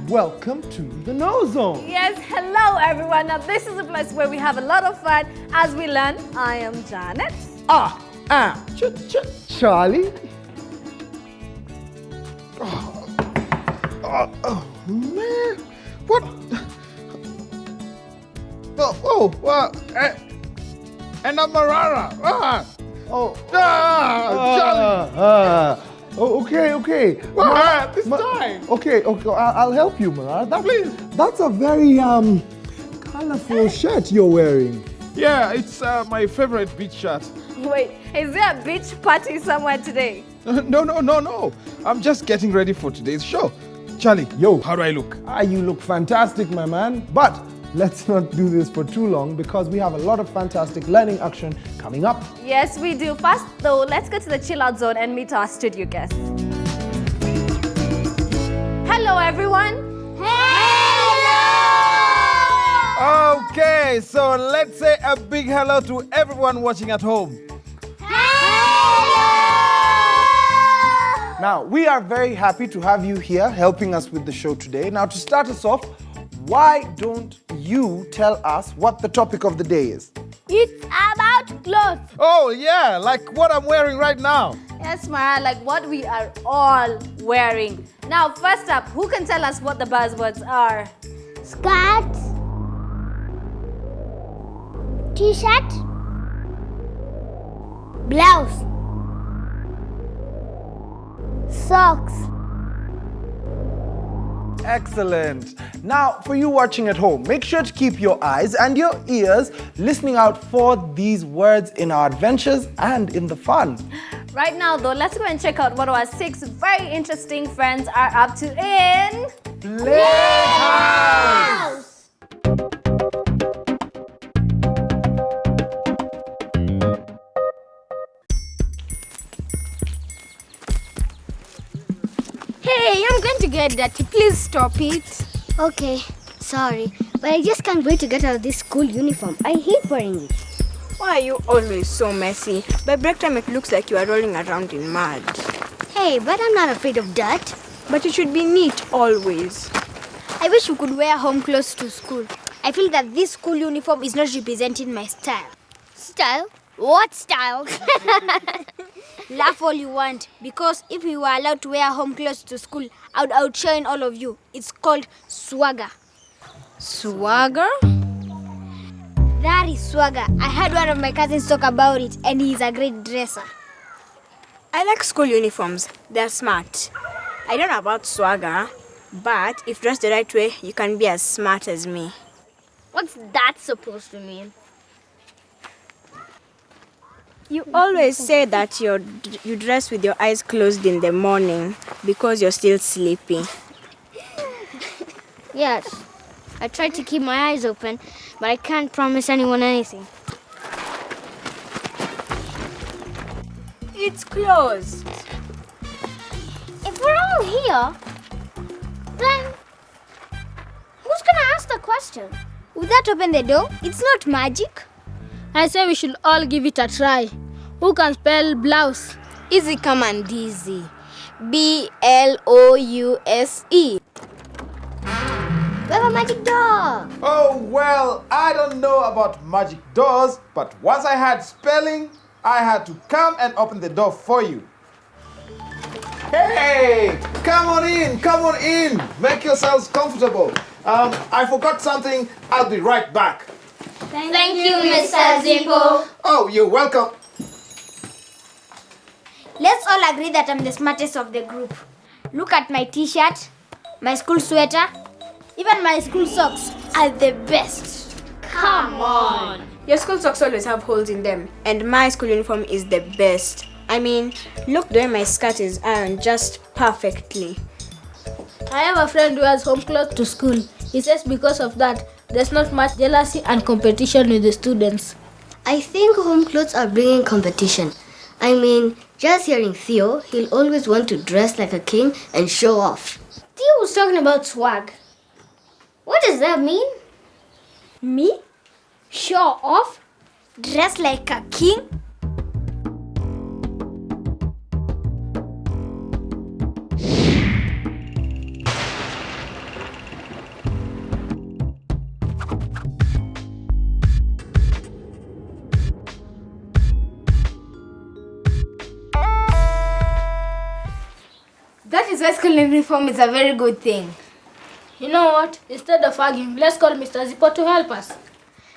welcome to the KnowZone. Yes, hello everyone. Now this is a place where we have a lot of fun as we learn. I am Janet. Charlie. Man, what? And I'm Marara. Okay. This time. Okay, I'll help you, Marara. Please. That's a very colorful shirt you're wearing. Yeah, it's my favorite beach shirt. Wait, is there a beach party somewhere today? No. I'm just getting ready for today's show. Charlie, Yo. how do I look? You look fantastic, my man. But let's not do this for too long because we have a lot of fantastic learning action coming up. Yes, we do. First though, let's go to the chill out zone and meet our studio guests. Hello everyone. Okay, so let's say a big hello to everyone watching at home. Now, we are very happy to have you here helping us with the show today. Now, to start us off, why don't you tell us what the topic of the day is? It's about clothes. Oh yeah, like what I'm wearing right now. Yes, Mara, like what we are all wearing. Now, first up, who can tell us what the buzzwords are? Skirt, t-shirt, blouse, socks. Excellent. Now, for you watching at home, make sure to keep your eyes and your ears listening out for these words in our adventures and in the fun. Right now, though, let's go and check out what our 6 very interesting friends are up to in Playhouse! Hey, I'm going to get dirty. Please stop it. Okay, sorry. But I just can't wait to get out of this school uniform. I hate wearing it. Why are you always so messy? By break time it looks like you are rolling around in mud. Hey, but I'm not afraid of dirt. But you should be neat always. I wish we could wear home clothes to school. I feel that this school uniform is not representing my style. Style? What style? Laugh all you want, because if we were allowed to wear home clothes to school, I would outshine all of you. It's called swagger. Swagger? That is swagger. I heard one of my cousins talk about it, and he is a great dresser. I like school uniforms. They're smart. I don't know about swagger, but if dressed the right way, you can be as smart as me. What's that supposed to mean? You always say that you dress with your eyes closed in the morning because you're still sleepy. Yes, I try to keep my eyes open, but I can't promise anyone anything. It's closed. If we're all here, then who's gonna ask the question? Would that open the door? It's not magic. I say we should all give it a try. Who can spell blouse? Easy come and easy. B-L-O-U-S-E. We have a magic door. Oh well, I don't know about magic doors, but once I had spelling, I had to come and open the door for you. Hey, come on in. Make yourselves comfortable. I forgot something. I'll be right back. Thank you, Mr. Zippo. Oh, you're welcome. Let's all agree that I'm the smartest of the group. Look at my t-shirt, my school sweater, even my school socks are the best. Come on. Your school socks always have holes in them, and my school uniform is the best. I mean, look the way my skirt is ironed just perfectly. I have a friend who has home clothes to school. He says because of that, there's not much jealousy and competition with the students. I think home clothes are bringing competition. I mean, just hearing Theo, he'll always want to dress like a king and show off. Theo was talking about swag. What does that mean? Me? Show off? Dress like a king? his high school uniform is a very good thing. You know what? Instead of arguing, let's call Mr. Zippo to help us.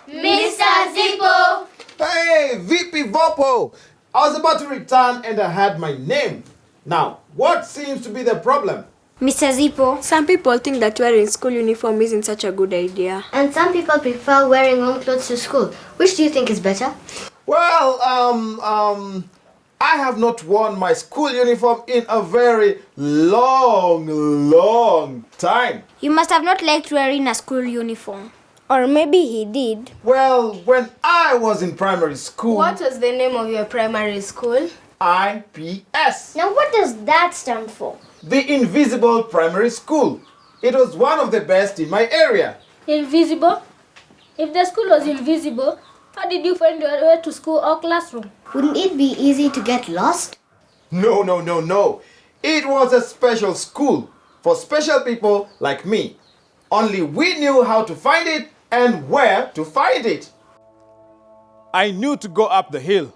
Mr. Zippo! Hey, VP Vopo! I was about to return and I had my name. Now, what seems to be the problem? Mr. Zippo, some people think that wearing school uniform isn't such a good idea. And some people prefer wearing home clothes to school. Which do you think is better? Well, I have not worn my school uniform in a very long time. You must have not liked wearing a school uniform. Or maybe he did. Well, when I was in primary school, What was the name of your primary school? IPS, Now what does that stand for? the Invisible Primary School. It was one of the best in my area. Invisible? If the school was invisible, how did you find your way to school or classroom? Wouldn't it be easy to get lost? No. It was a special school for special people like me. Only we knew how to find it and where to find it. I knew to go up the hill,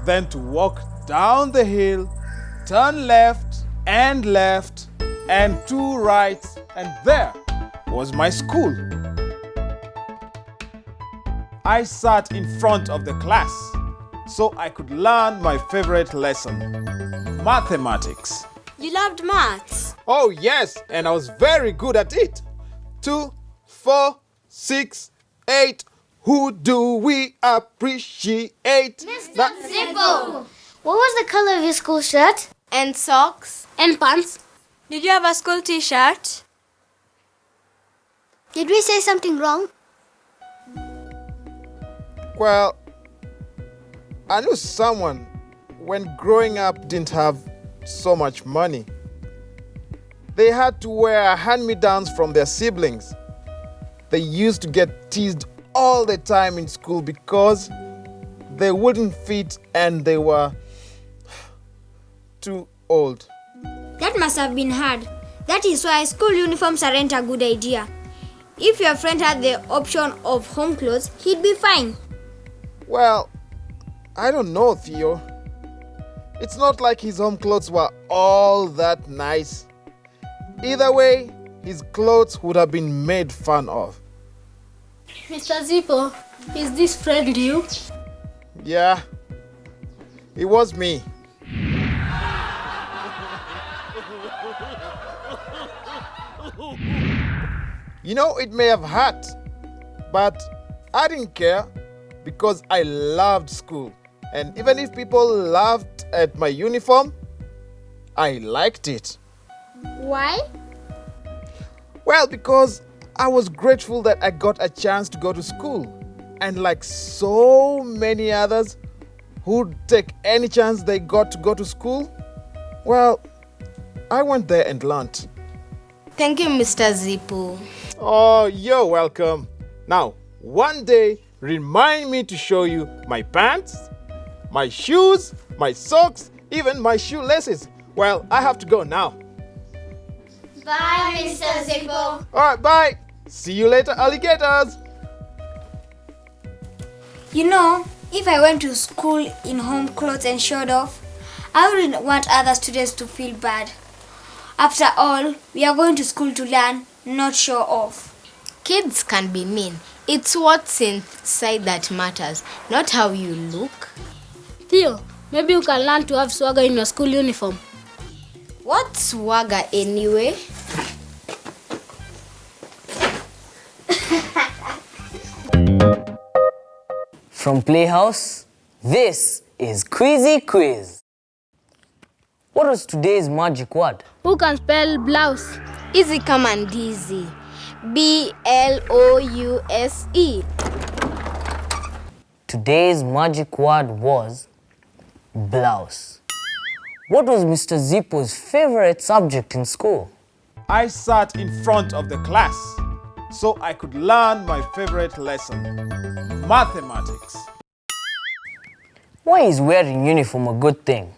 then to walk down the hill, turn left, and 2 rights, and there was my school. I sat in front of the class so I could learn my favorite lesson, mathematics. You loved maths. Oh yes, and I was very good at it. 2, 4, 6, 8. Who do we appreciate? Mr. Zippo! What was the color of your school shirt? And socks? And pants? Did you have a school t-shirt? Did we say something wrong? Well, I knew someone when growing up didn't have so much money. They had to wear hand-me-downs from their siblings. They used to get teased all the time in school because they wouldn't fit and they were too old. That must have been hard. That is why school uniforms aren't a good idea. If your friend had the option of home clothes, he'd be fine. Well, I don't know, Theo. It's not like his home clothes were all that nice. Either way, his clothes would have been made fun of. Mr. Zippo, is this friend you? Yeah, it was me. You know, it may have hurt, but I didn't care because I loved school. And even if people laughed at my uniform, I liked it. Why? Well, because I was grateful that I got a chance to go to school. And like so many others who'd take any chance they got to go to school, well, I went there and learned. Thank you, Mr. Zippo. Oh, you're welcome. Now, one day, remind me to show you my pants, my shoes, my socks, even my shoelaces. Well, I have to go now. Bye, Mr. Zippo. All right, bye. See you later, alligators. You know, if I went to school in home clothes and showed off, I wouldn't want other students to feel bad. After all, we are going to school to learn, not show off. Kids can be mean. It's what's inside that matters, not how you look. Theo, maybe you can learn to have swagger in your school uniform. What's swagger anyway? From Playhouse, this is Quizzy Quiz. What was today's magic word? Who can spell blouse? Easy come and easy. B-L-O-U-S-E. Today's magic word was blouse. What was Mr. Zippo's favorite subject in school? I sat in front of the class so I could learn my favorite lesson, mathematics. Why is wearing uniform a good thing?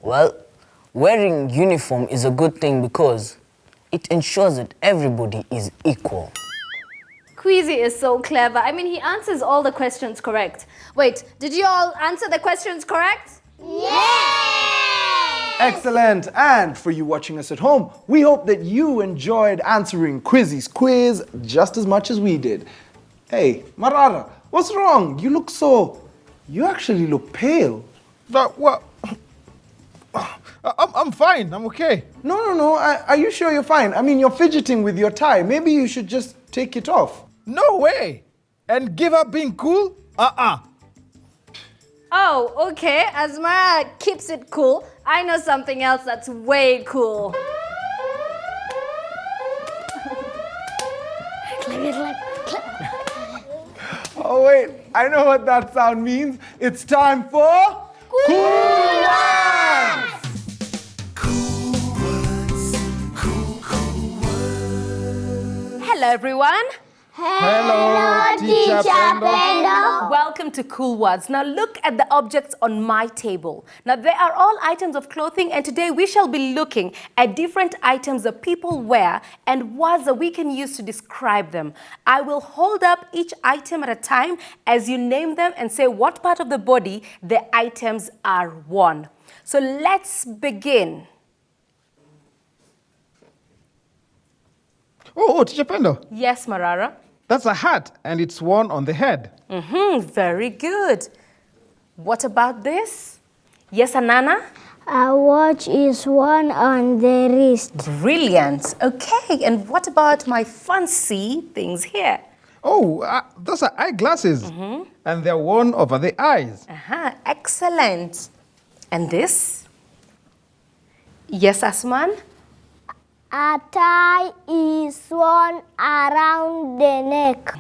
Well, wearing uniform is a good thing because it ensures that everybody is equal. Queasy is so clever. I mean, he answers all the questions correct. Wait, did you all answer the questions correct? Yeah! Excellent. And for you watching us at home, we hope that you enjoyed answering Quizzy's quiz just as much as we did. Hey, Marara, what's wrong? You actually look pale. What? I'm fine. I'm okay. No. Are you sure you're fine? I mean, you're fidgeting with your tie. Maybe you should just take it off. No way. And give up being cool? Oh, okay. As Mara keeps it cool, I know something else that's way cool. Oh, wait. I know what that sound means. It's time for... Cool Words! Hello everyone. Hello, Teacher Pendo. Welcome to Cool Words. Now look at the objects on my table. Now they are all items of clothing, and today we shall be looking at different items that people wear and words that we can use to describe them. I will hold up each item at a time as you name them and say what part of the body the items are worn. So let's begin. Oh, Teacher Pendo. Yes, Marara. That's a hat, and it's worn on the head. Very good. What about this? Yes, Anana? A watch is worn on the wrist. Brilliant. Okay, and what about my fancy things here? Oh, those are eyeglasses, and they're worn over the eyes. Excellent. And this? Yes, Asman? A tie is worn around the neck.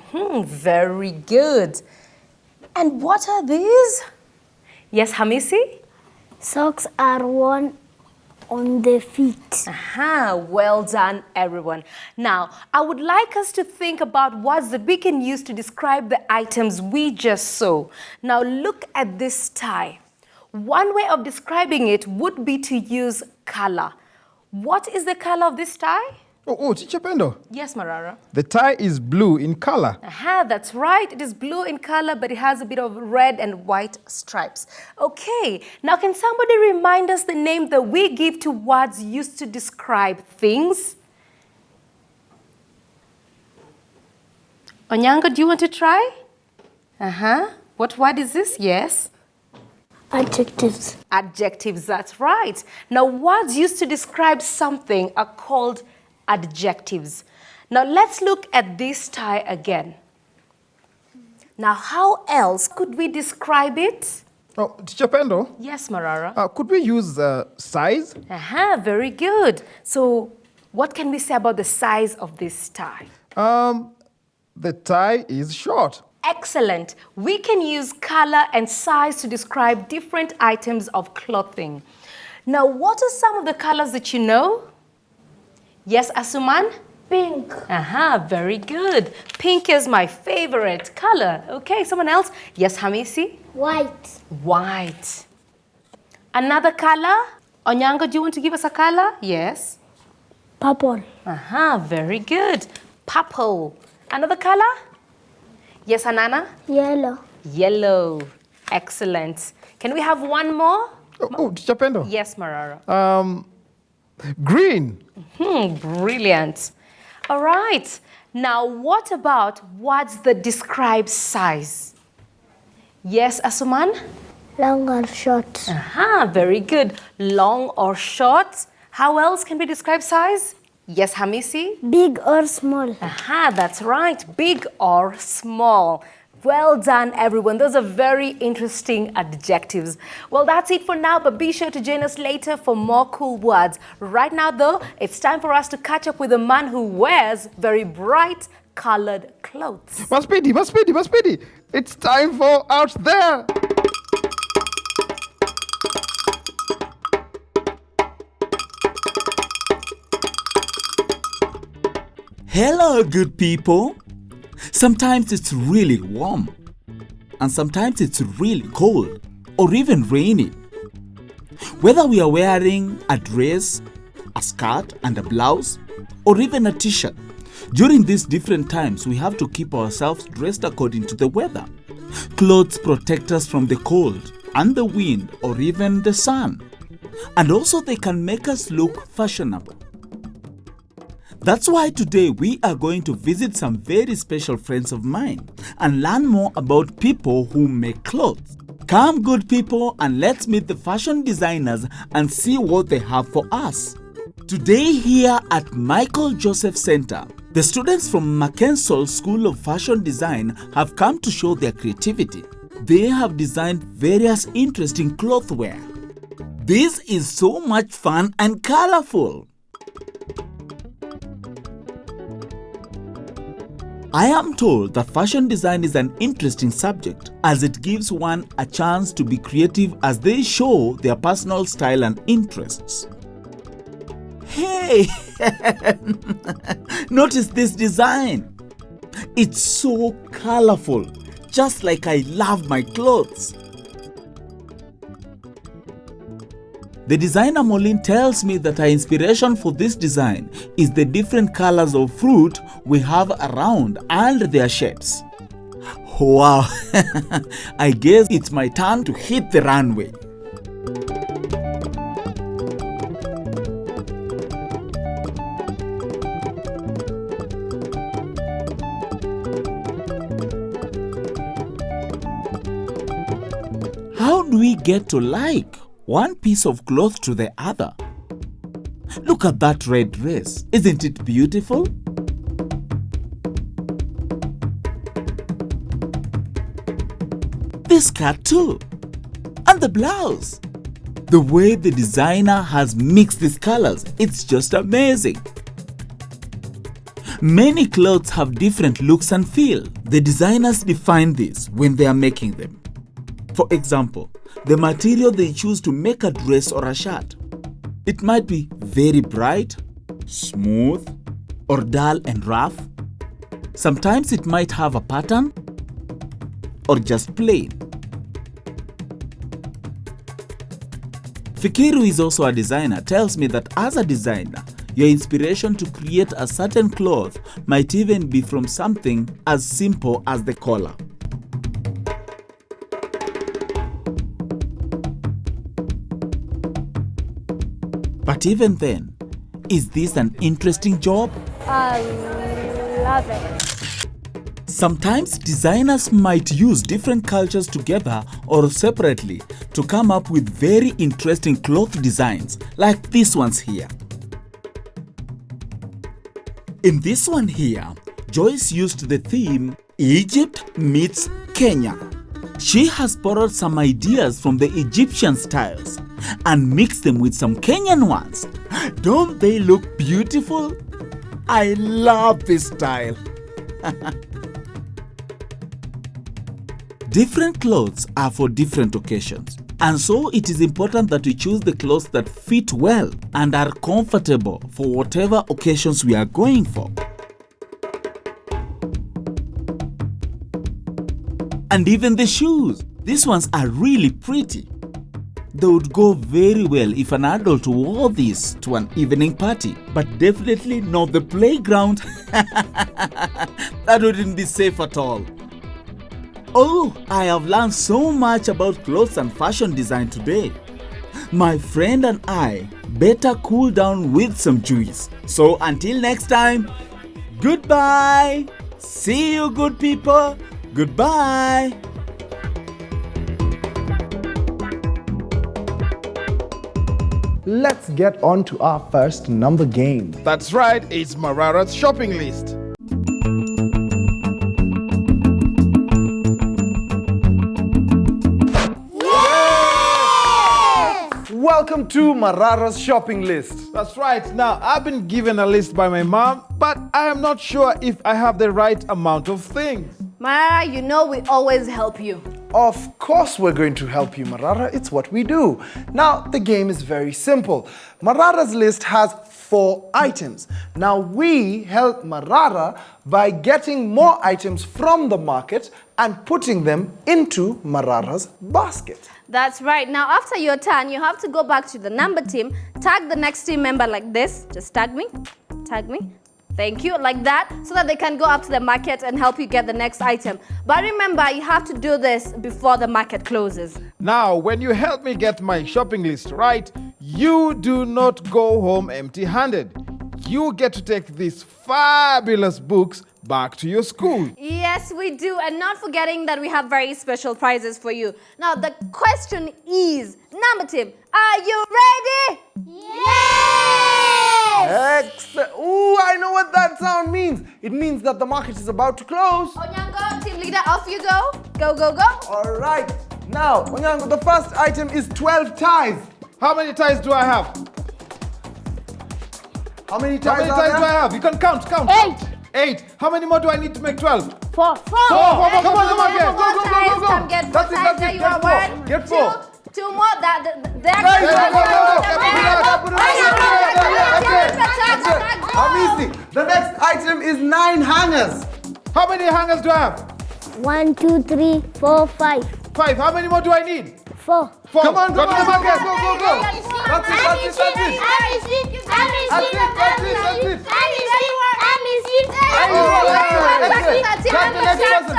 Very good. And what are these? Yes, Hamisi? Socks are worn on the feet. Well done, everyone. Now, I would like us to think about words that we can use to describe the items we just saw. Now, look at this tie. One way of describing it would be to use color. What is the color of this tie? Oh, Teacher Pendo. Yes, Marara. The tie is blue in color. That's right. It is blue in color, but it has a bit of red and white stripes. Okay, now can somebody remind us the name that we give to words used to describe things? Onyango, do you want to try? What word is this? Yes. Adjectives. Adjectives, that's right. Now, words used to describe something are called adjectives. Now, let's look at this tie again. Now, how else could we describe it? Oh, Teacher Pendo. Yes, Marara. Could we use size? Very good. So, what can we say about the size of this tie? The tie is short. Excellent. We can use color and size to describe different items of clothing. Now, what are some of the colors that you know? Yes, Asuman? Pink. Very good. Pink is my favorite color. Okay, someone else? Yes, Hamisi? White. White. Another color? Onyango, do you want to give us a color? Yes. Purple. Very good. Purple. Another color? Yes, Anana? Yellow. Yellow. Excellent. Can we have one more? Oh, Teacher Pendo. Yes, Marara. Green. Brilliant. All right. Now, what about words that describe size? Yes, Asuman? Long or short. Very good. Long or short. How else can we describe size? Yes, Hamisi? Big or small. That's right. Big or small. Well done, everyone. Those are very interesting adjectives. Well, that's it for now, but be sure to join us later for more cool words. Right now, though, it's time for us to catch up with a man who wears very bright colored clothes. Maspidi. It's time for Out There. Hello, good people. Sometimes it's really warm, and sometimes it's really cold or even rainy. Whether we are wearing a dress, a skirt and a blouse, or even a t-shirt, during these different times we have to keep ourselves dressed according to the weather. Clothes protect us from the cold and the wind or even the sun. And also they can make us look fashionable. That's why today we are going to visit some very special friends of mine and learn more about people who make clothes. Come, good people, and let's meet the fashion designers and see what they have for us. Today here at Michael Joseph Center, the students from Mackenzie School of Fashion Design have come to show their creativity. They have designed various interesting clothwear. This is so much fun and colorful. I am told that fashion design is an interesting subject as it gives one a chance to be creative as they show their personal style and interests. Hey! Notice this design. It's so colorful, just like I love my clothes. The designer Molin tells me that our inspiration for this design is the different colors of fruit we have around and their shapes. Wow, I guess it's my turn to hit the runway. How do we get to like one piece of cloth to the other? Look at that red dress. Isn't it beautiful? This skirt too. And the blouse. The way the designer has mixed these colors, it's just amazing. Many clothes have different looks and feel. The designers define this when they are making them. For example, the material they choose to make a dress or a shirt. It might be very bright, smooth, or dull and rough. Sometimes it might have a pattern or just plain. Fikiru is also a designer, tells me that as a designer, your inspiration to create a certain cloth might even be from something as simple as the collar. But even then, is this an interesting job? I love it. Sometimes designers might use different cultures together or separately to come up with very interesting cloth designs, like these ones here. In this one here, Joyce used the theme Egypt meets Kenya. She has borrowed some ideas from the Egyptian styles and mixed them with some Kenyan ones. Don't they look beautiful? I love this style. Different clothes are for different occasions, and so it is important that we choose the clothes that fit well and are comfortable for whatever occasions we are going for. And even the shoes, these ones are really pretty. They would go very well if an adult wore this to an evening party, but definitely not the playground. That wouldn't be safe at all. Oh, I have learned so much about clothes and fashion design today. My friend and I better cool down with some juice. So until next time, goodbye. See you, good people. Goodbye. Let's get on to our first number game. That's right, it's Marara's shopping list. Welcome to Marara's shopping list. That's right. Now, I've been given a list by my mom, but I am not sure if I have the right amount of things. Marara, you know we always help you. Of course we're going to help you, Marara. It's what we do. Now, the game is very simple. Marara's list has 4 items. Now, we help Marara by getting more items from the market and putting them into Marara's basket. That's right. Now, after your turn, you have to go back to the number team, tag the next team member like this. Just tag me. Thank you, like that, so that they can go up to the market and help you get the next item. But remember, you have to do this before the market closes. Now, when you help me get my shopping list right, you do not go home empty-handed. You get to take these fabulous books back to your school. Yes, we do. And not forgetting that we have very special prizes for you. Now, the question is, number team, are you ready? Excellent. Ooh, I know what that sound means. It means that the market is about to close. Onyango, team leader, off you go. Go, go, go. All right. Now, Onyango, the first item is 12 ties. How many ties do I have? How many How ties many are ties there? do I have? You can count. 8. How many more do I need to make 12? 4. Come on, get. Go. Come get 4 That's ties. it. There you Get are. 4. 1, Get 4. 2 more. There Guys, go. Amazing. The next item is 9 hangers. How many hangers do I have? 1, 2, 3, 4, 5. 5. How many more do I need? 4. 4. Come on. Go to the market. Go. That's it.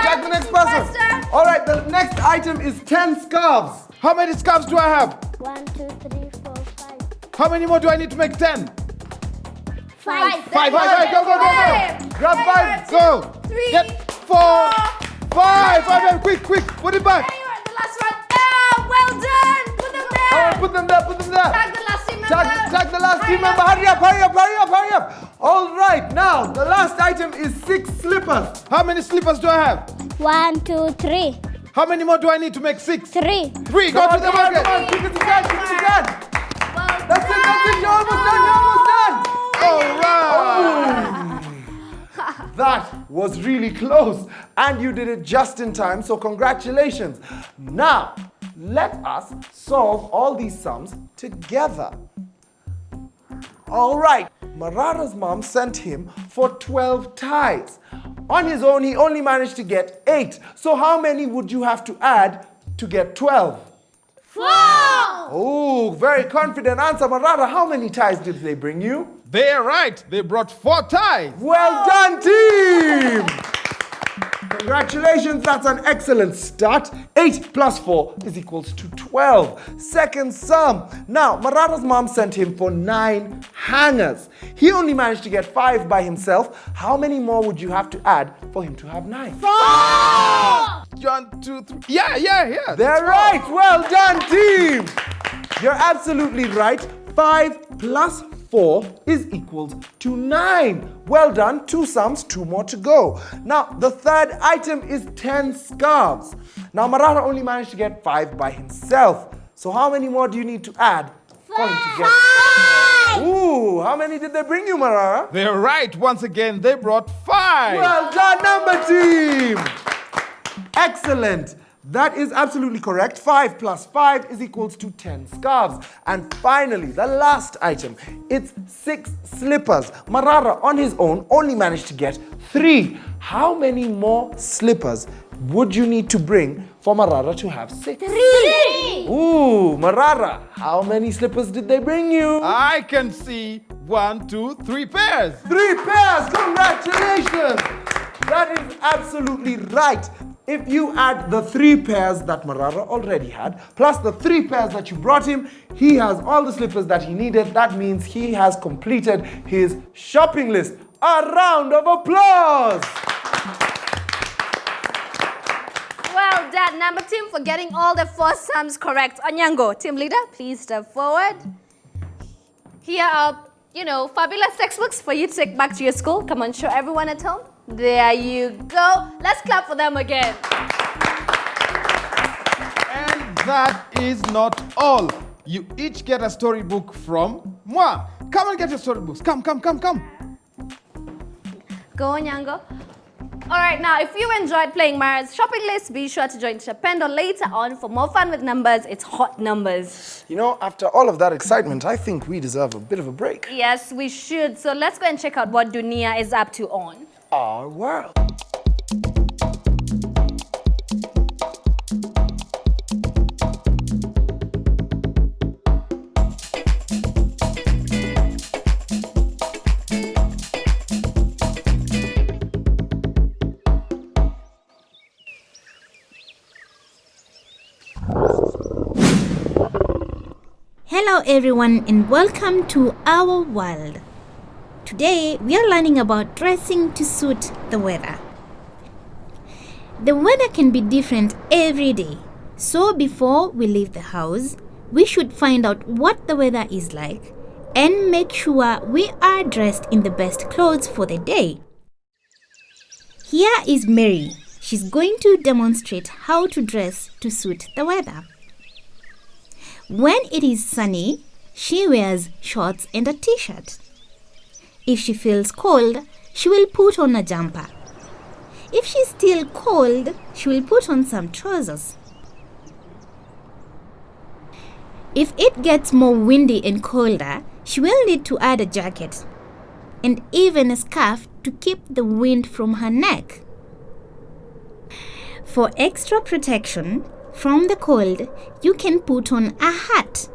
Jack the next person. All right, the next item is 10 scarves. How many scarves do I have? 1, 2, 3, 4, 5. How many more do I need to make 10? 5. 5. Go. Grab 5. Go. 3. Get 4. 5. Quick. Put it back. The last one. Ah, well done. Put them there. Put them there. Tag the last team member. Tag the last team member. Hurry up. All right, now the last item is 6 slippers. How many slippers do I have? 1, 2, 3. How many more do I need to make 6? 3. 3. Go to the market. Come on, quick as you can. Well That's it. You're almost done. All right. That was really close, and you did it just in time, so congratulations. Now, let us solve all these sums together. All right, Marara's mom sent him for 12 ties. On his own, he only managed to get 8. So how many would you have to add to get 12? 4. Oh, very confident answer. Marara, how many ties did they bring you? They're right. They brought 4 ties. Well done, team! Congratulations, that's an excellent start. 8 plus 4 is equals to 12. Second sum. Now, Marara's mom sent him for 9 hangers. He only managed to get 5 by himself. How many more would you have to add for him to have 9? 4. 1, 2, 3. Yeah. They're right. Well done, team. You're absolutely right. 5 plus 4 is equals to 9. Well done. 2 sums, 2 more to go. Now, the third item is 10 scarves. Now, Marara only managed to get 5 by himself. So how many more do you need to add for him to get? 5. Ooh, how many did they bring you, Marara? They're right. Once again, they brought 5. Well done, number team. Excellent. That is absolutely correct. 5 plus 5 is equals to 10 scarves. And finally, the last item, it's 6 slippers. Marara, on his own, only managed to get 3. How many more slippers would you need to bring for Marara to have 6? 3. Ooh, Marara, how many slippers did they bring you? I can see 1, 2, 3 pairs. 3 pairs, congratulations! That is absolutely right. If you add the 3 pairs that Marara already had, plus the 3 pairs that you brought him, he has all the slippers that he needed. That means he has completed his shopping list. A round of applause! Well done, number team, for getting all the 4 sums correct. Onyango, team leader, please step forward. Here are, fabulous textbooks for you to take back to your school. Come on, show everyone at home. There you go. Let's clap for them again. And that is not all. You each get a storybook from moi. Come and get your storybooks. Come. Go, Onyango. All right, now, if you enjoyed playing Mara's shopping list, be sure to join Chapendo later on for more fun with numbers. It's hot numbers. After all of that excitement, I think we deserve a bit of a break. Yes, we should. So let's go and check out what Dunia is up to on Our world. Hello everyone and welcome to our world. Today we are learning about dressing to suit the weather. The weather can be different every day. So before we leave the house, we should find out what the weather is like and make sure we are dressed in the best clothes for the day. Here is Mary. She's going to demonstrate how to dress to suit the weather. When it is sunny, she wears shorts and a t-shirt. If she feels cold, she will put on a jumper. If she's still cold, she will put on some trousers. If it gets more windy and colder, she will need to add a jacket and even a scarf to keep the wind from her neck. For extra protection from the cold, you can put on a hat,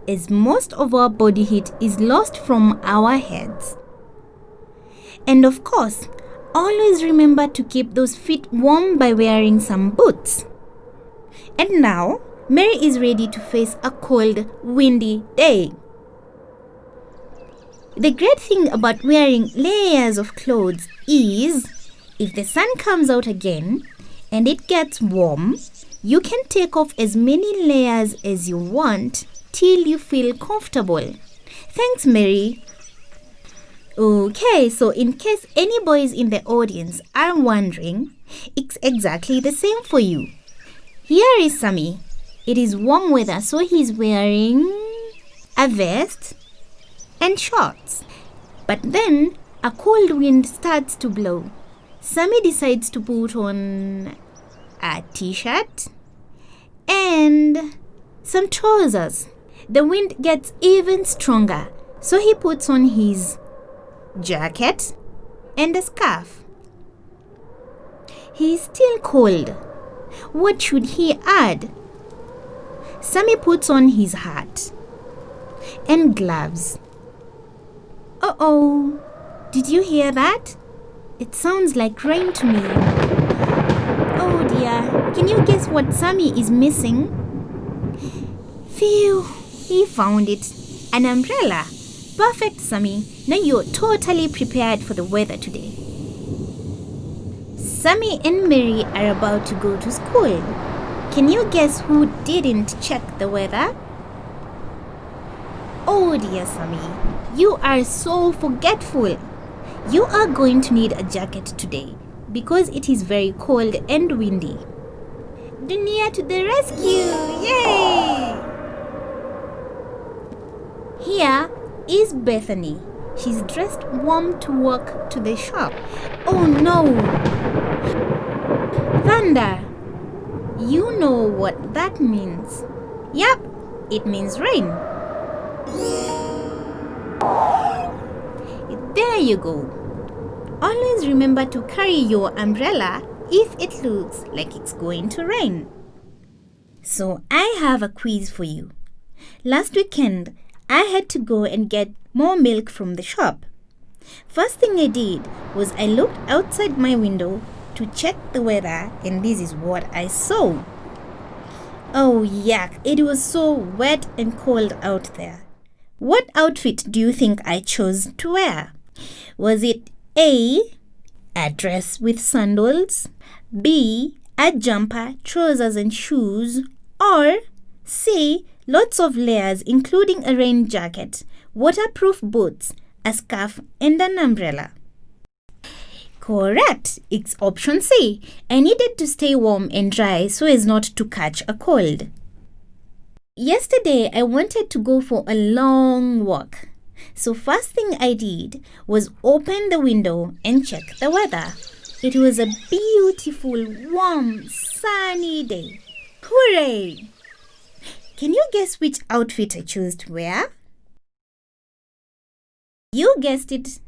as most of our body heat is lost from our heads. And of course, always remember to keep those feet warm by wearing some boots. And now, Mary is ready to face a cold, windy day. The great thing about wearing layers of clothes is, if the sun comes out again and it gets warm, you can take off as many layers as you want till you feel comfortable. Thanks, Mary. Okay, so in case any boys in the audience are wondering, it's exactly the same for you. Here is Sammy. It is warm weather, so he's wearing a vest and shorts. But then a cold wind starts to blow. Sammy decides to put on a t-shirt and some trousers. The wind gets even stronger, so he puts on his jacket and a scarf. He is still cold. What should he add? Sammy puts on his hat and gloves. Uh-oh, did you hear that? It sounds like rain to me. Oh dear, can you guess what Sammy is missing? Phew, he found it. An umbrella. Perfect, Sammy. Now you're totally prepared for the weather today. Sammy and Mary are about to go to school. Can you guess who didn't check the weather? Oh dear, Sammy, you are so forgetful. You are going to need a jacket today because it is very cold and windy. Dunia to the rescue! Yay! Here is Bethany. She's dressed warm to walk to the shop. Oh no! Thunder! You know what that means. Yup, it means rain. There you go. Always remember to carry your umbrella if it looks like it's going to rain. So I have a quiz for you. Last weekend, I had to go and get more milk from the shop. First thing I did was I looked outside my window to check the weather, and this is what I saw. Oh yuck, it was so wet and cold out there. What outfit do you think I chose to wear? Was it A, a dress with sandals, B, a jumper, trousers and shoes, or C, lots of layers including a rain jacket, waterproof boots, a scarf and an umbrella? Correct, it's option C. I needed to stay warm and dry so as not to catch a cold. Yesterday I wanted to go for a long walk. So first thing I did was open the window and check the weather. It was a beautiful, warm, sunny day. Hooray! Can you guess which outfit I chose to wear? You guessed it.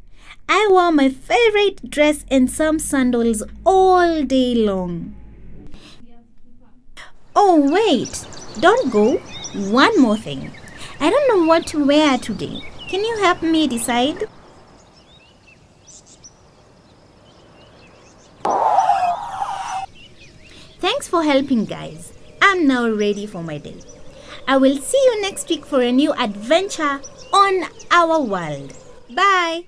I wore my favorite dress and some sandals all day long. Oh wait, don't go. One more thing. I don't know what to wear today. Can you help me decide? Thanks for helping, guys. I'm now ready for my day. I will see you next week for a new adventure on our world. Bye.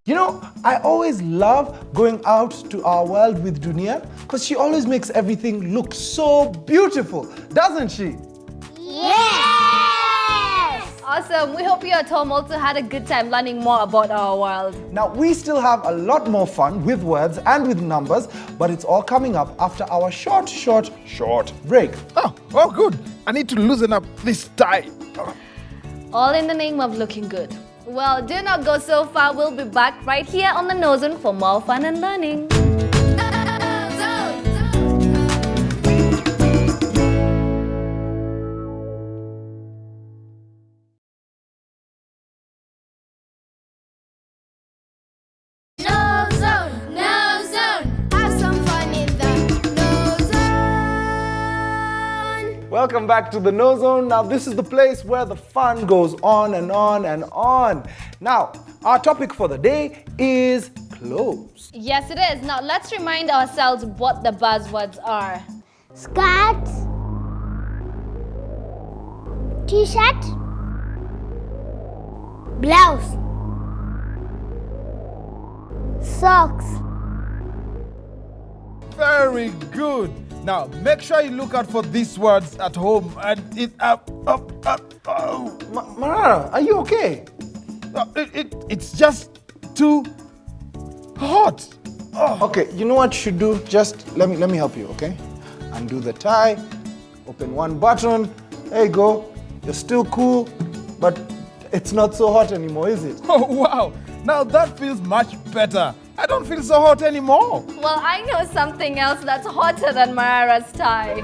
You know, I always love going out to our world with Dunia because she always makes everything look so beautiful, doesn't she? Awesome. We hope you at home also had a good time learning more about our world. Now, we still have a lot more fun with words and with numbers, but it's all coming up after our short break. Oh, good. I need to loosen up this tie. All in the name of looking good. Well, do not go so far. We'll be back right here on the KnowZone for more fun and learning. Welcome back to the KnowZone. Now, this is the place where the fun goes on and on and on. Now, our topic for the day is clothes. Yes, it is. Now, let's remind ourselves what the buzzwords are. Skirt, t-shirt, blouse, socks. Very good. Now, make sure you look out for these words at home and Marara, are you okay? It's just too hot. Okay, you know what you should do? Just let me help you, okay? Undo the tie, open one button. There you go. You're still cool, but it's not so hot anymore, is it? Oh, wow. Now that feels much better. I don't feel so hot anymore. Well, I know something else that's hotter than Marara's tie.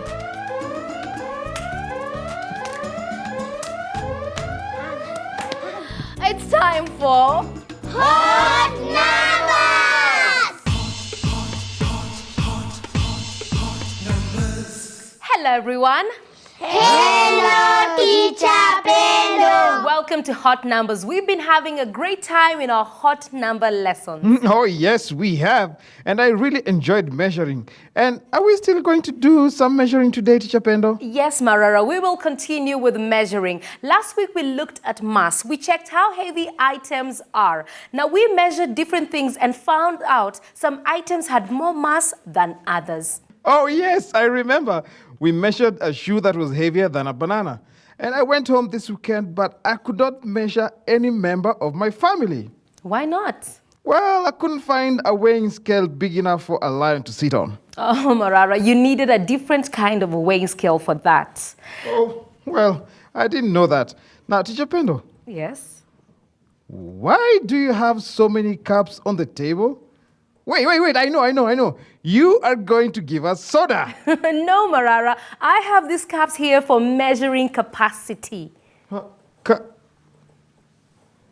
It's time for Hot numbers! Hello, everyone. Hello, Teacher Pendo! Welcome to Hot Numbers. We've been having a great time in our hot number lessons. Oh, yes, we have. And I really enjoyed measuring. And are we still going to do some measuring today, Teacher Pendo? Yes, Marara, we will continue with measuring. Last week we looked at mass. We checked how heavy items are. Now we measured different things and found out some items had more mass than others. Oh, yes, I remember. We measured a shoe that was heavier than a banana. And I went home this weekend, but I could not measure any member of my family. Why not? Well, I couldn't find a weighing scale big enough for a lion to sit on. Oh, Marara, you needed a different kind of a weighing scale for that. Oh, well, I didn't know that. Now, Teacher Pendo. Yes? Why do you have so many cups on the table? Wait, I know. You are going to give us soda. No, Marara. I have these cups here for measuring capacity.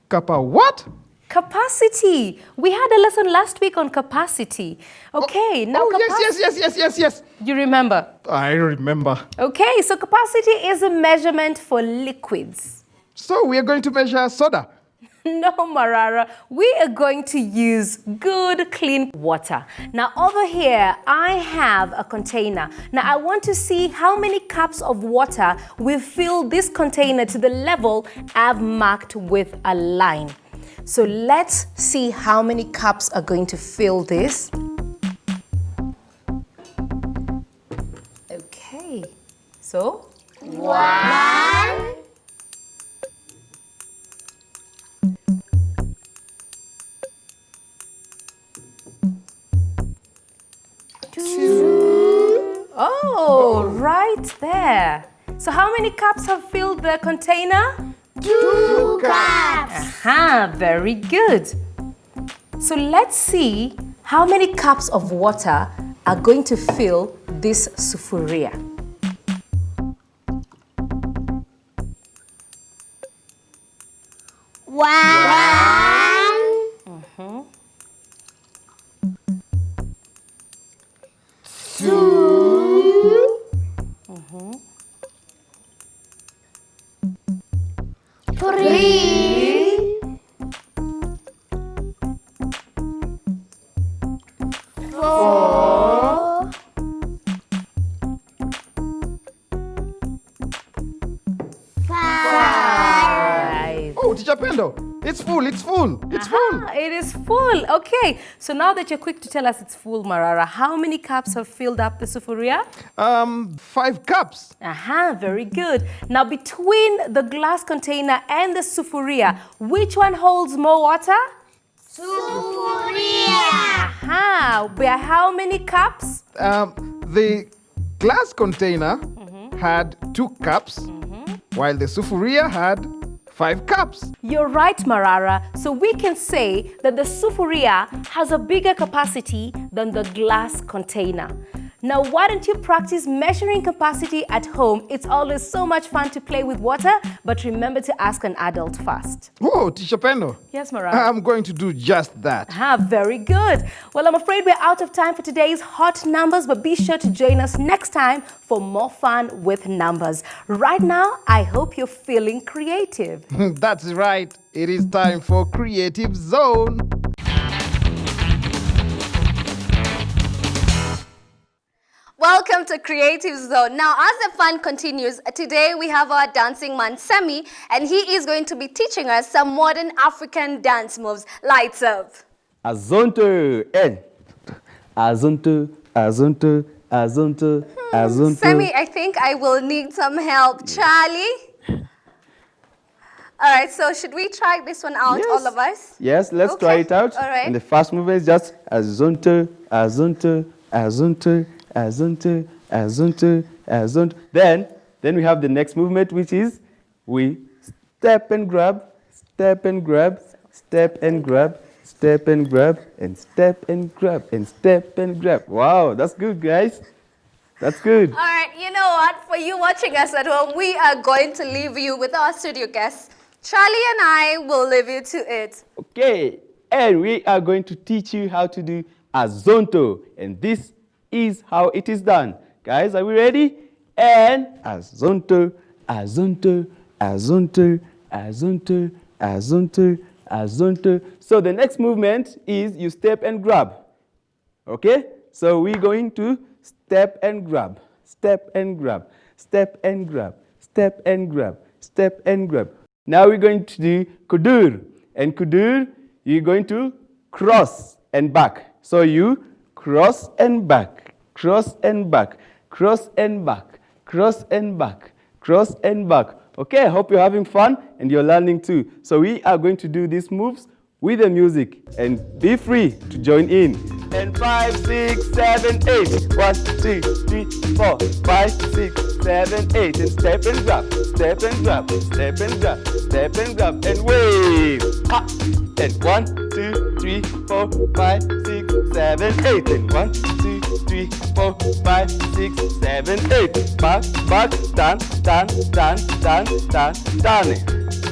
Kappa what? Capacity. We had a lesson last week on capacity. Okay, now Yes. You remember? I remember. Okay, so capacity is a measurement for liquids. So we are going to measure soda. No, Marara, we are going to use good, clean water. Now, over here, I have a container. Now, I want to see how many cups of water will fill this container to the level I've marked with a line. So let's see how many cups are going to fill this. Okay, so 1, 2. Oh, right there. So how many cups have filled the container? 2 cups. Aha, very good. So let's see how many cups of water are going to fill this sufuria. Pendo, it's full, it's full, it's full. It is full. Okay, so now that you're quick to tell us it's full, Marara, how many cups have filled up the sufuria? 5 cups. Very good. Now between the glass container and the sufuria, which one holds more water? Sufuria! By how many cups? The glass container had 2 cups, while the sufuria had 5 cups. You're right, Marara. So we can say that the sufuria has a bigger capacity than the glass container. Now, why don't you practice measuring capacity at home? It's always so much fun to play with water, but remember to ask an adult first. Whoa, Teacher Pendo. Yes, Marara. I'm going to do just that. Very good. Well, I'm afraid we're out of time for today's hot numbers, but be sure to join us next time for more fun with numbers. Right now, I hope you're feeling creative. That's right. It is time for Creative Zone. Welcome to Creative Zone. Now, as the fun continues, today we have our dancing man, Semi, and he is going to be teaching us some modern African dance moves. Lights up. Azonto, azonto, azonto, azonto, azonto. Semi, I think I will need some help. Charlie? All right, so should we try this one out, all of us? Yes, let's try it out. All right. And the first movement is just azonto, azonto, azonto, azonto, azonto, azonto. Then we have the next movement, which is we step and grab, step and grab, step and grab, step and grab, and step and grab, and step and grab. Wow, that's good, guys. That's good. All right, you know what? For you watching us at home, we are going to leave you with our studio guests. Charlie and I will leave you to it. Okay, and we are going to teach you how to do azonto, and this is how it is done. Guys, are we ready? And azonto, azonto, azonto, azonto, azonto, azonto. So the next movement is you step and grab. Okay? So we're going to step and grab, step and grab, step and grab, step and grab, step and grab. Now we're going to do kudur. And kudur, you're going to cross and back. So you cross and back, cross and back, cross and back, cross and back, cross and back. Okay, I hope you're having fun and you're learning too. So we are going to do these moves with the music, and be free to join in. And 5, 6, 7, 8. 1, 2, 3, 4, 5, 6, 7, 8. And step and grab, step and grab, step and grab, step and grab, and wave. Ha! And 1, 2, 3, 4, 5, 6, 7, 8. And 1, 2, 3, 4, 5, 6, 7, 8. Back, back, down, down, down, down, down, down,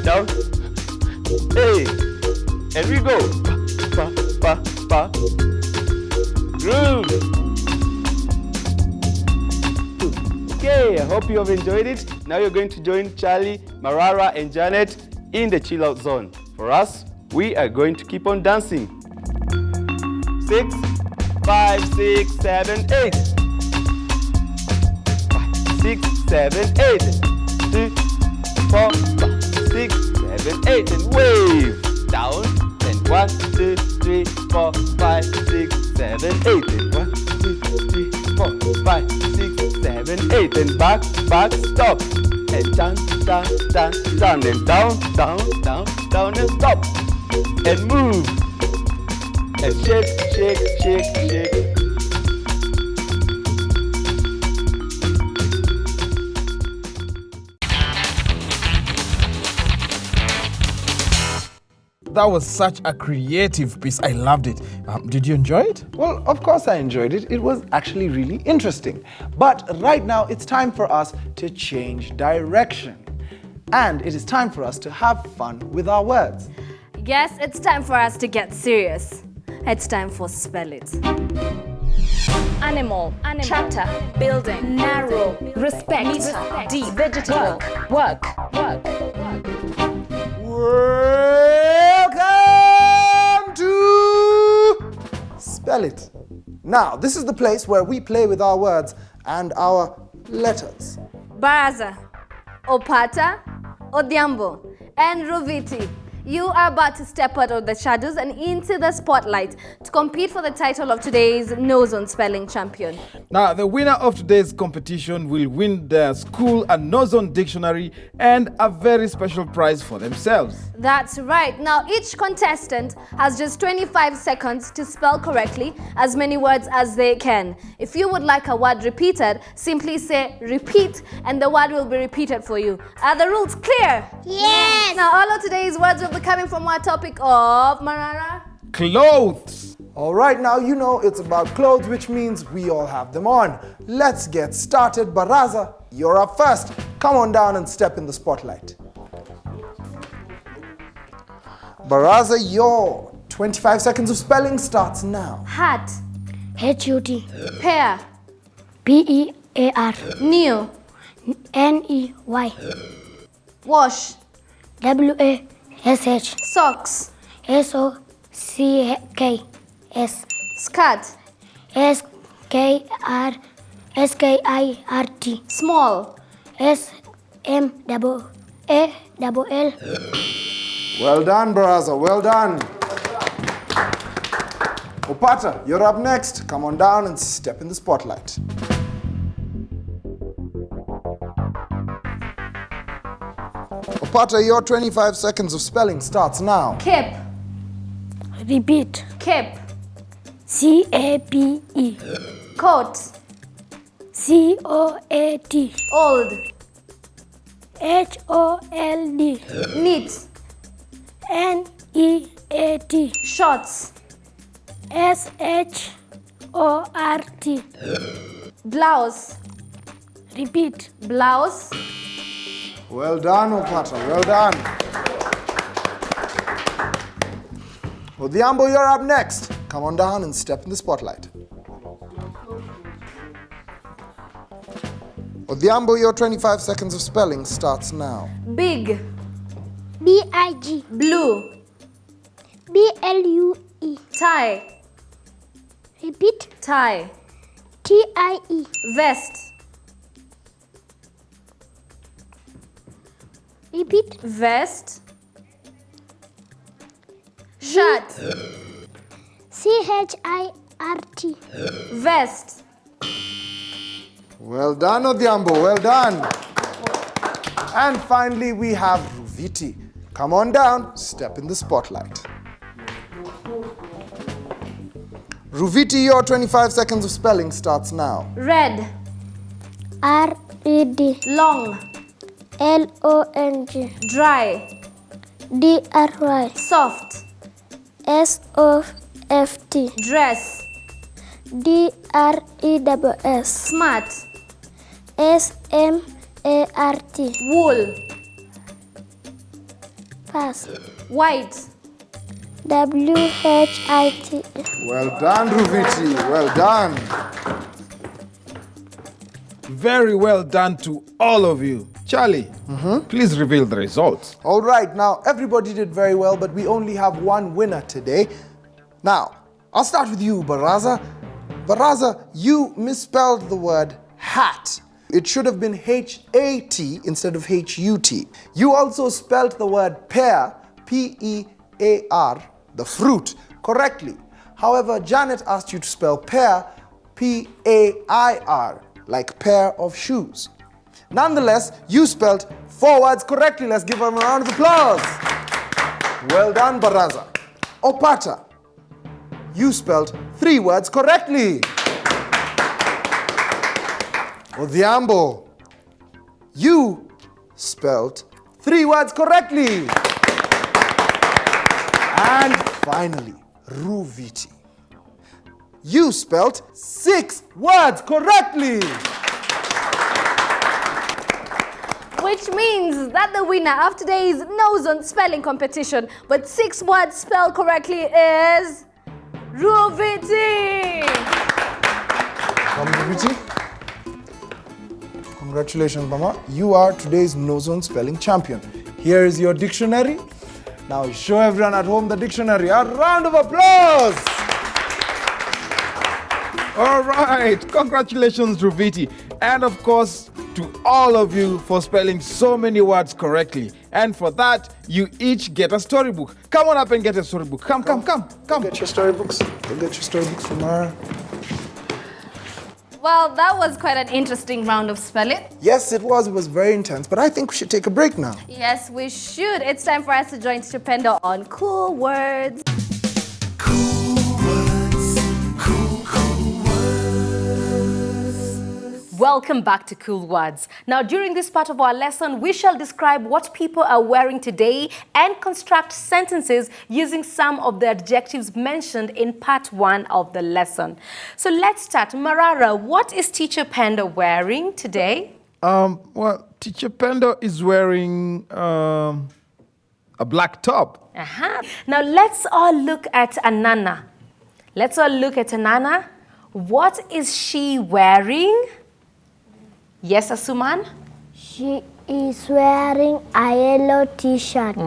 down. Hey. And we go. Pa, pa, pa. Groove. Okay, I hope you have enjoyed it. Now you're going to join Charlie, Marara, and Janet in the chill out zone. For us, we are going to keep on dancing. 6, 5, 6, 7, 8. 5, 6, 7, 8. 2, 4, 5, 6, 7, 8. And wave. Down, and 1, 2, 3, 4, 5, 6, 7, 8. And 1, 2, 3, 4, 5, 6, 7, 8. And back, back, stop. And down, down, down, down. And down, down, down, down, and stop. And move. And shake, shake, shake, shake. That was such a creative piece. I loved it. Did you enjoy it? Well, of course I enjoyed it. It was actually really interesting. But right now, it's time for us to change direction. And it is time for us to have fun with our words. Yes, it's time for us to get serious. It's time for Spell It. Animal, chapter, building, narrow, respect, deep, vegetable, work. Welcome to Spell It. Now, this is the place where we play with our words and our letters. Baraza, Opata, Odhiambo, and Ruviti. You are about to step out of the shadows and into the spotlight to compete for the title of today's KnowZone Spelling Champion. Now, the winner of today's competition will win their school and KnowZone dictionary and a very special prize for themselves. That's right. Now, each contestant has just 25 seconds to spell correctly as many words as they can. If you would like a word repeated, simply say repeat and the word will be repeated for you. Are the rules clear? Yes. Now, all of today's words will be coming from our topic of Marara. Clothes. All right, now you know it's about clothes, which means we all have them on. Let's get started. Baraza, you're up first. Come on down and step in the spotlight. Baraza, your 25 seconds of spelling starts now. Hat. H-U-T. Pear. P-E-A-R. New. N-E-Y. Wash. W-A-S-H. Socks. S-O-C-K-S. Skirt. S-K-R-S-K-I-R-T. Small. S-M-A-L-L. Well done, Baraza, well done. Opata, you're up next. Come on down and step in the spotlight. Opata, your 25 seconds of spelling starts now. Cape. Repeat. Cape. C-A-P-E. Coat. C-O-A-T. Old. H-O-L-D. Neat. N-E-A-T. Shorts. S-H-O-R-T. Blouse. Repeat. Blouse. Well done, Opata, well done. Odhiambo, you're up next. Come on down and step in the spotlight. Odhiambo, your 25 seconds of spelling starts now. Big. B-I-G. Blue. B-L-U-E. Tie. Repeat. Tie. T-I-E. Vest. Repeat. Vest. Shirt. C-H-I-R-T. Vest. Well done, Odhiambo, well done. And finally, we have Ruviti. Come on down, step in the spotlight. Ruviti, your 25 seconds of spelling starts now. Red. R-E-D. Long. L-O-N-G. Dry. D-R-Y. Soft. S-O-F-T. Dress. D-R-E-S-S. Smart. S-M-A-R-T. Wool. Pass. White. W-H-I-T. Well done, Ruviti, well done. Very well done to all of you. Charlie, please reveal the results. All right, now everybody did very well, but we only have one winner today. Now, I'll start with you, Baraza. Baraza, you misspelled the word hat. It should have been H-A-T instead of H-U-T. You also spelled the word pear, P-E-A-R, the fruit, correctly. However, Janet asked you to spell pear, P-A-I-R, like pair of shoes. Nonetheless, you spelled 4 words correctly. Let's give them a round of applause. Well done, Baraza. Opata, you spelled 3 words correctly. Odhiambo, you spelled 3 words correctly. And finally, Ruviti, you spelled 6 words correctly. Which means that the winner of today's KnowZone spelling competition with 6 words spelled correctly is Ruviti. Come, Ruviti. Congratulations, Mama. You are today's KnowZone spelling champion. Here is your dictionary. Now show everyone at home the dictionary. A round of applause. All right, congratulations, Ruviti. And of course, to all of you for spelling so many words correctly. And for that, you each get a storybook. Come on up and get a storybook. Come. Get your storybooks. Go get your storybooks from Mara. Well, that was quite an interesting round of Spell It. Yes, it was. It was very intense. But I think we should take a break now. Yes, we should. It's time for us to join Teacher Pendo on Cool Words. Welcome back to Cool Words. Now, during this part of our lesson, we shall describe what people are wearing today and construct sentences using some of the adjectives mentioned in part 1 of the lesson. So let's start. Marara, what is Teacher Panda wearing today? Well, Teacher Pendo is wearing a black top. Now, let's all look at Anana. What is she wearing? Yes, Asuman? She is wearing a yellow t-shirt.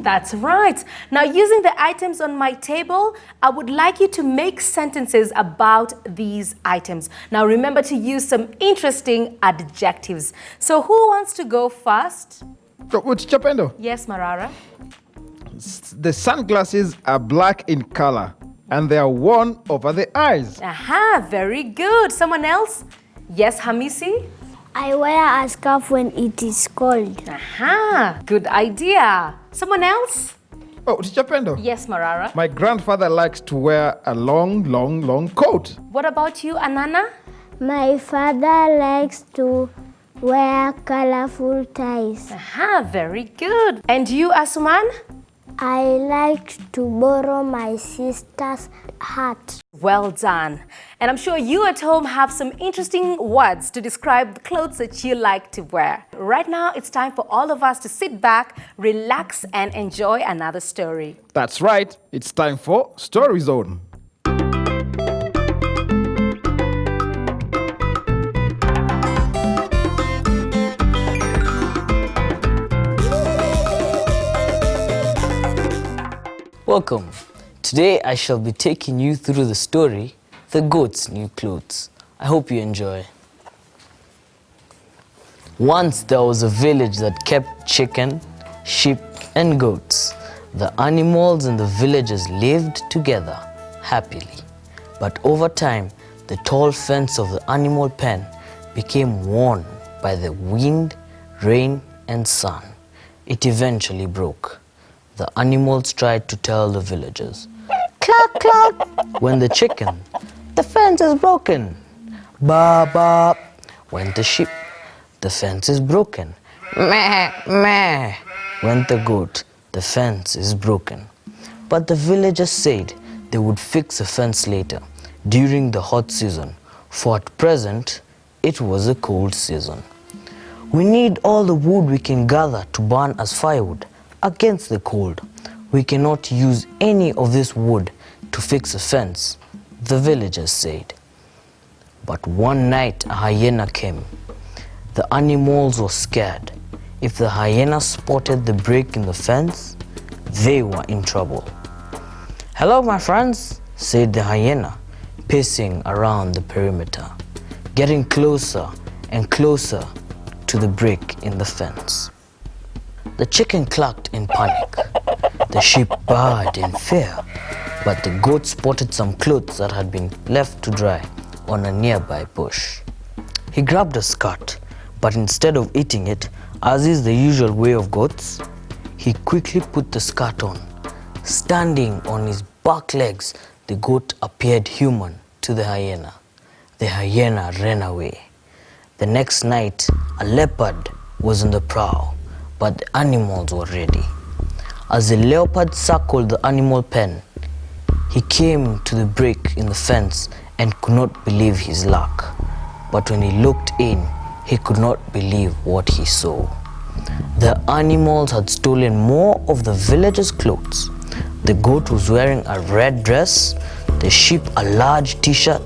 That's right. Now, using the items on my table, I would like you to make sentences about these items. Now, remember to use some interesting adjectives. So, who wants to go first? Teacher Pendo? Yes, Marara. The sunglasses are black in color and they are worn over the eyes. Very good. Someone else? Yes, Hamisi? I wear a scarf when it is cold. Good idea. Someone else? Teacher Pendo? Yes, Marara. My grandfather likes to wear a long coat. What about you, Anana? My father likes to wear colorful ties. Very good. And you, Asuman? I like to borrow my sister's hat. Well done. And I'm sure you at home have some interesting words to describe the clothes that you like to wear. Right now, it's time for all of us to sit back, relax, and enjoy another story. That's right. It's time for Story Zone. Welcome. Today I shall be taking you through the story, The Goat's New Clothes. I hope you enjoy. Once there was a village that kept chicken, sheep and goats. The animals in the villages lived together happily. But over time, the tall fence of the animal pen became worn by the wind, rain and sun. It eventually broke. The animals tried to tell the villagers, "Cluck, cluck," went the chicken, "The fence is broken." "Ba, ba," went the sheep, "The fence is broken." "Meh, meh," went the goat, "The fence is broken." But the villagers said they would fix the fence later, during the hot season, for at present it was a cold season. "We need all the wood we can gather to burn as firewood against the cold. We cannot use any of this wood to fix a fence," the villagers said. But one night a hyena came. The animals were scared. If the hyena spotted the break in the fence, they were in trouble. "Hello, my friends," said the hyena, pacing around the perimeter, getting closer and closer to the break in the fence. The chicken clucked in panic. The sheep baaed in fear. But the goat spotted some clothes that had been left to dry on a nearby bush. He grabbed a skirt, but instead of eating it, as is the usual way of goats, he quickly put the skirt on. Standing on his back legs, the goat appeared human to the hyena. The hyena ran away. The next night, a leopard was on the prowl, but the animals were ready. As the leopard circled the animal pen, he came to the break in the fence and could not believe his luck. But when he looked in, he could not believe what he saw. The animals had stolen more of the villagers' clothes. The goat was wearing a red dress, the sheep a large t-shirt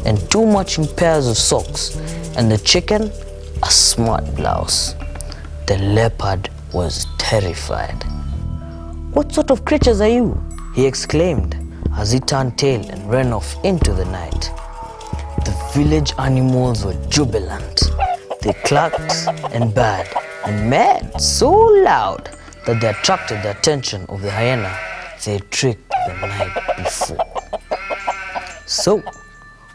and 2 matching pairs of socks, and the chicken a smart blouse. The leopard was terrified. "What sort of creatures are you?" he exclaimed as he turned tail and ran off into the night. The village animals were jubilant. They clucked and baaed and mewed so loud that they attracted the attention of the hyena they tricked the night before. So,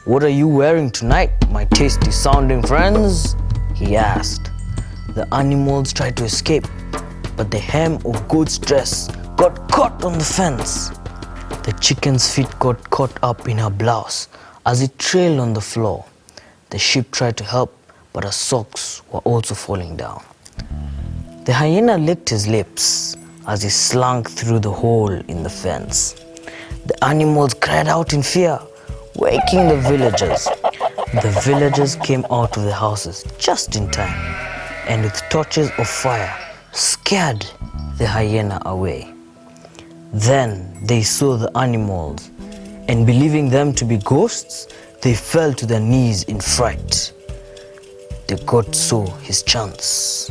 what are you wearing tonight, my tasty sounding friends? He asked. The animals tried to escape, but the hem of Goat's dress got caught on the fence. The chicken's feet got caught up in her blouse as it trailed on the floor. The sheep tried to help, but her socks were also falling down. The hyena licked his lips as he slunk through the hole in the fence. The animals cried out in fear, waking the villagers. The villagers came out of the houses just in time, and with torches of fire, scared the hyena away. Then they saw the animals, and believing them to be ghosts, they fell to their knees in fright. The goat saw his chance.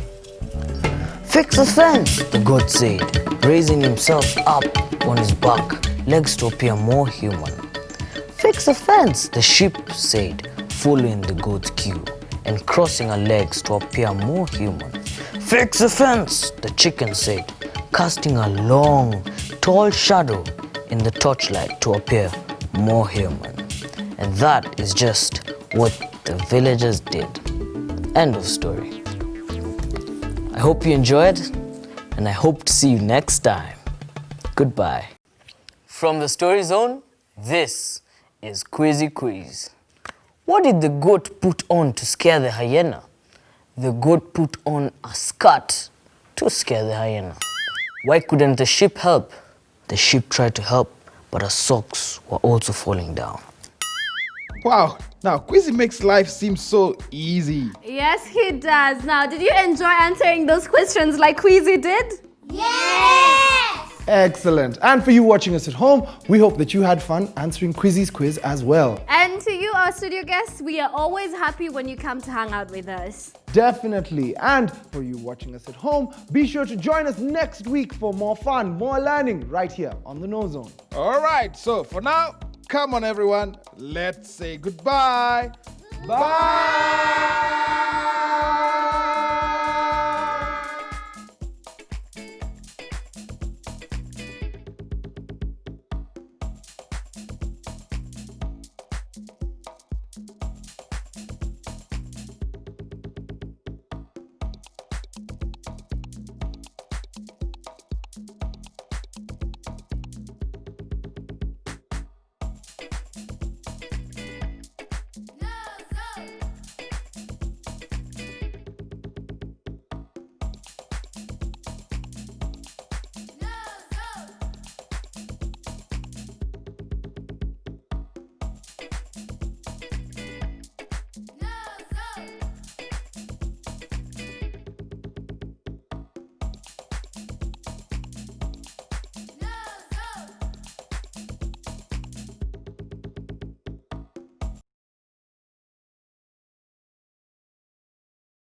"Fix the fence," the goat said, raising himself up on his back legs to appear more human. "Fix the fence," the sheep said, following the goat's cue and crossing her legs to appear more human. "Fix the fence," the chicken said, casting a long, tall shadow in the torchlight to appear more human. And that is just what the villagers did. End of story. I hope you enjoyed, and I hope to see you next time. Goodbye. From the Story Zone, this is Quizzy Quiz. What did the goat put on to scare the hyena? The goat put on a skirt to scare the hyena. Why couldn't the sheep help? The sheep tried to help, but her socks were also falling down. Wow, now Quizzy makes life seem so easy. Yes, he does. Now, did you enjoy answering those questions like Quizzy did? Yes! Excellent. And for you watching us at home, we hope that you had fun answering Quizzy's quiz as well. And to you, our studio guests, we are always happy when you come to hang out with us. Definitely. And for you watching us at home, be sure to join us next week for more fun, more learning right here on the KnowZone. All right, so for now, come on everyone, let's say goodbye. Bye!